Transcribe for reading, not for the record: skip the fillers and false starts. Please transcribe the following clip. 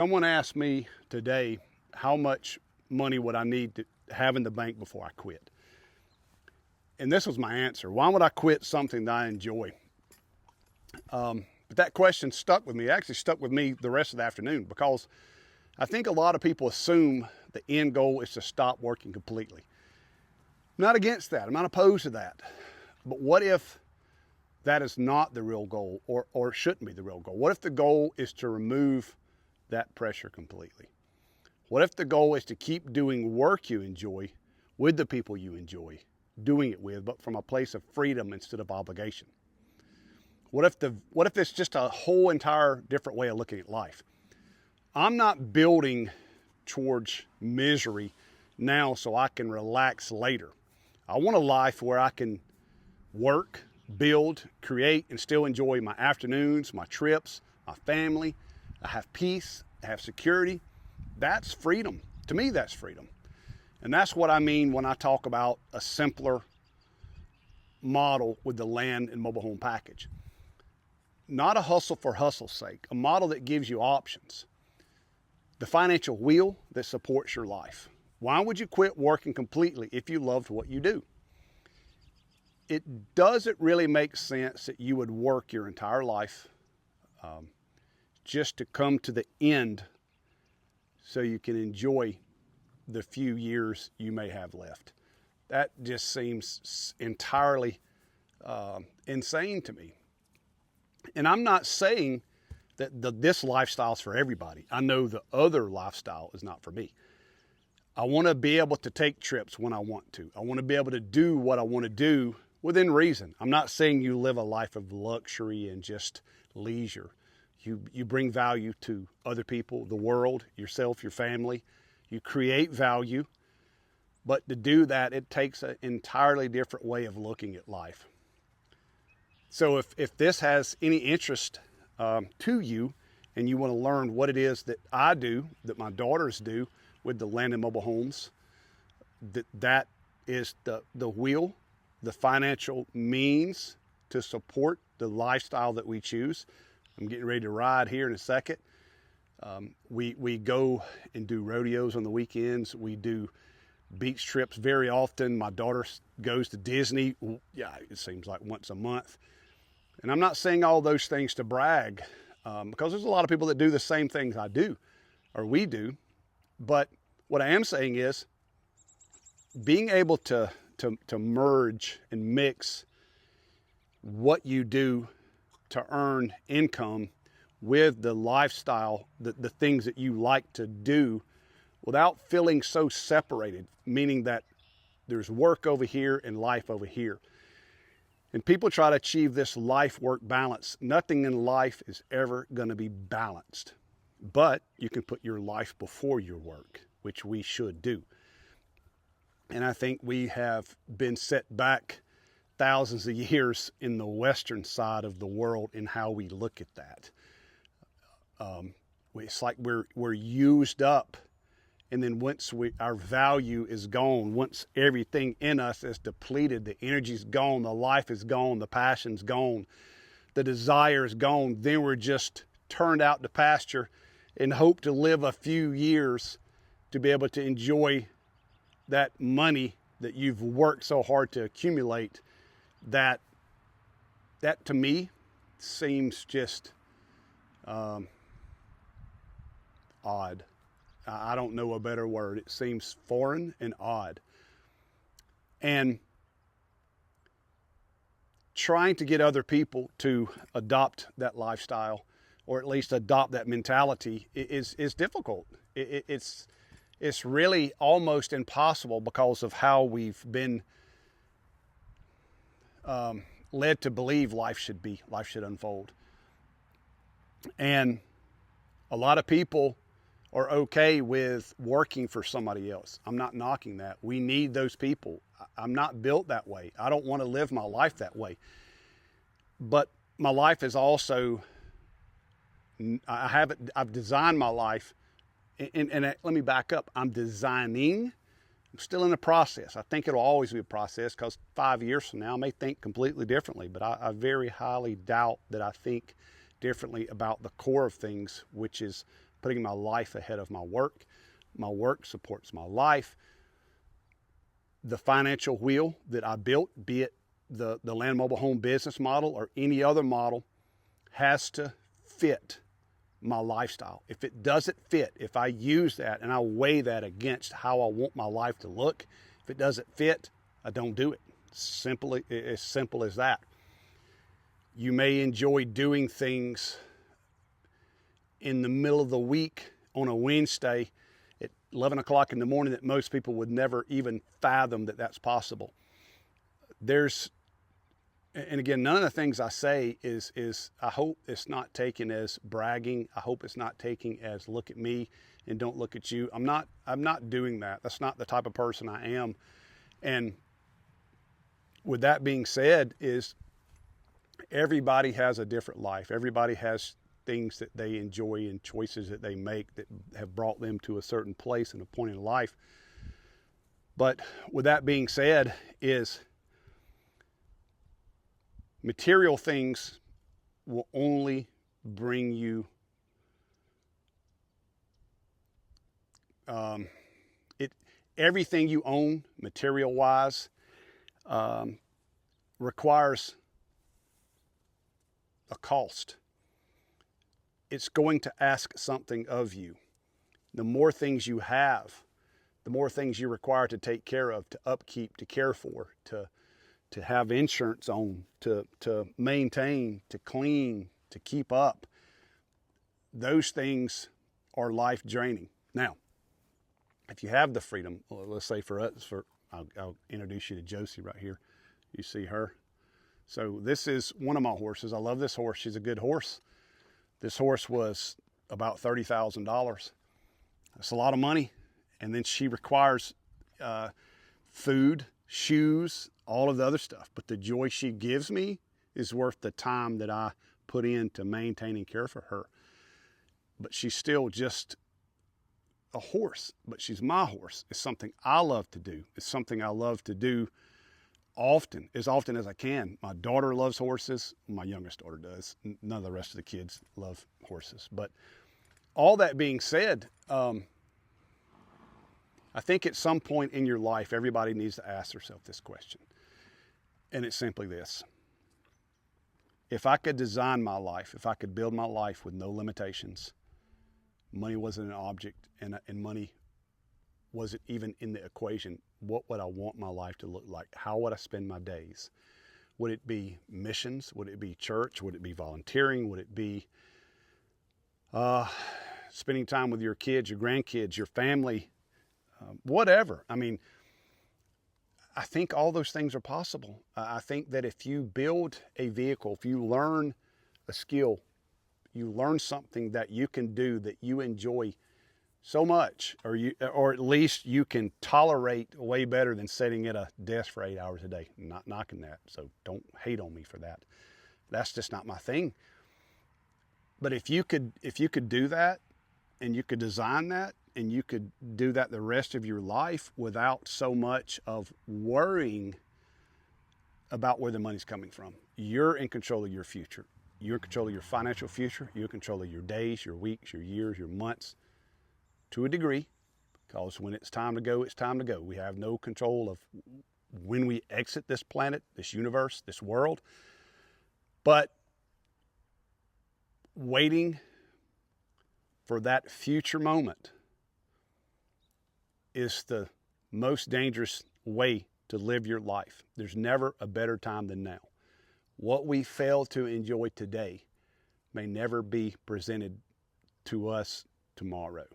Someone asked me today how much money would I need to have in the bank before I quit. And this was my answer. Why would I quit something that I enjoy? But that question stuck with me. It actually stuck with me the rest of the afternoon because I think a lot of people assume the end goal is to stop working completely. I'm not against that. I'm not opposed to that. But what if that is not the real goal or shouldn't be the real goal? What if the goal is to remove that pressure completely? What if the goal is to keep doing work you enjoy with the people you enjoy doing it with, but from a place of freedom instead of obligation? What if it's just a whole entire different way of looking at life? I'm not building towards misery now so I can relax later. I want a life where I can work, build, create, and still enjoy my afternoons, my trips, my family. I have peace, I have security. That's freedom. To me, that's freedom. And that's what I mean when I talk about a simpler model with the land and mobile home package. Not a hustle for hustle's sake, a model that gives you options. The financial wheel that supports your life. Why would you quit working completely if you loved what you do? It doesn't really make sense that you would work your entire life just to come to the end so you can enjoy the few years you may have left. That just seems entirely insane to me. And I'm not saying that this lifestyle is for everybody. I know the other lifestyle is not for me. I want to be able to take trips when I want to. I want to be able to do what I want to do within reason. I'm not saying you live a life of luxury and just leisure. You bring value to other people, the world, yourself, your family. You create value. But to do that, it takes an entirely different way of looking at life. So if this has any interest to you and you want to learn what it is that I do, that my daughters do with the land and mobile homes, that is the wheel, the financial means to support the lifestyle that we choose. I'm getting ready to ride here in a second. We go and do rodeos on the weekends. We do beach trips very often. My daughter goes to Disney. Yeah, it seems like once a month. And I'm not saying all those things to brag, because there's a lot of people that do the same things I do, or we do. But what I am saying is being able to merge and mix what you do to earn income with the lifestyle, the things that you like to do without feeling so separated, meaning that there's work over here and life over here. And people try to achieve this life-work balance. Nothing in life is ever going to be balanced. But you can put your life before your work, which we should do. And I think we have been set back thousands of years in the Western side of the world in how we look at that. It's like we're used up. And then once our value is gone, once everything in us is depleted, the energy's gone, the life is gone, the passion's gone, the desire is gone, then we're just turned out to pasture and hope to live a few years to be able to enjoy that money that you've worked so hard to accumulate. That to me seems just odd. I don't know a better word. It seems foreign and odd. And trying to get other people to adopt that lifestyle, or at least adopt that mentality, is difficult. It's really almost impossible because of how we've been led to believe life should unfold. And a lot of people are okay with working for somebody else. I'm not knocking that. We need those people. I'm not built that way. I don't want to live my life that way. But my life is also, I've designed my life, and let me back up. I'm designing. I'm still in the process. I think it'll always be a process, because 5 years from now I may think completely differently, but I very highly doubt that I think differently about the core of things, which is putting my life ahead of my work. My work supports my life. The financial wheel that I built, be it the land mobile home business model or any other model, has to fit my lifestyle. If it doesn't fit, if I use that and I weigh that against how I want my life to look, if it doesn't fit, I don't do it. Simply, as simple as that. You may enjoy doing things in the middle of the week on a Wednesday at 11 o'clock in the morning that most people would never even fathom that that's possible. And again, none of the things I say is I hope it's not taken as bragging. I hope it's not taken as look at me and don't look at you. I'm not doing that. That's not the type of person I am. And with that being said, is everybody has a different life. Everybody has things that they enjoy and choices that they make that have brought them to a certain place and a point in life. But with that being said, is material things will only bring you everything you own material wise requires a cost. It's going to ask something of you. The more things you have, the more things you require to take care of, to upkeep, to care for, to have insurance on, to maintain, to clean, to keep up. Those things are life draining. Now, if you have the freedom, let's say for us, I'll introduce you to Josie right here. You see her. So this is one of my horses. I love this horse. She's a good horse. This horse was about $30,000. That's a lot of money. And then she requires food, shoes, all of the other stuff. But the joy she gives me is worth the time that I put in to maintain and care for her. But she's still just a horse, but she's my horse. It's something I love to do. It's something I love to do often as I can. My daughter loves horses. My youngest daughter does. None of the rest of the kids love horses. But all that being said, I think at some point in your life, everybody needs to ask themselves this question. And it's simply this. If I could design my life, if I could build my life with no limitations, money wasn't an object and money wasn't even in the equation, what would I want my life to look like? How would I spend my days? Would it be missions? Would it be church? Would it be volunteering? Would it be spending time with your kids, your grandkids, your family, whatever? I mean, I think all those things are possible. I think that if you build a vehicle, if you learn a skill, you learn something that you can do that you enjoy so much, or at least you can tolerate way better than sitting at a desk for 8 hours a day. I'm not knocking that, so don't hate on me for that. That's just not my thing. But if you could do that, and you could design that, and you could do that the rest of your life without so much of worrying about where the money's coming from, you're in control of your future. You're in control of your financial future. You're in control of your days, your weeks, your years, your months, to a degree, because when it's time to go, it's time to go. We have no control of when we exit this planet, this universe, this world. But waiting for that future moment is the most dangerous way to live your life. There's never a better time than now. What we fail to enjoy today may never be presented to us tomorrow.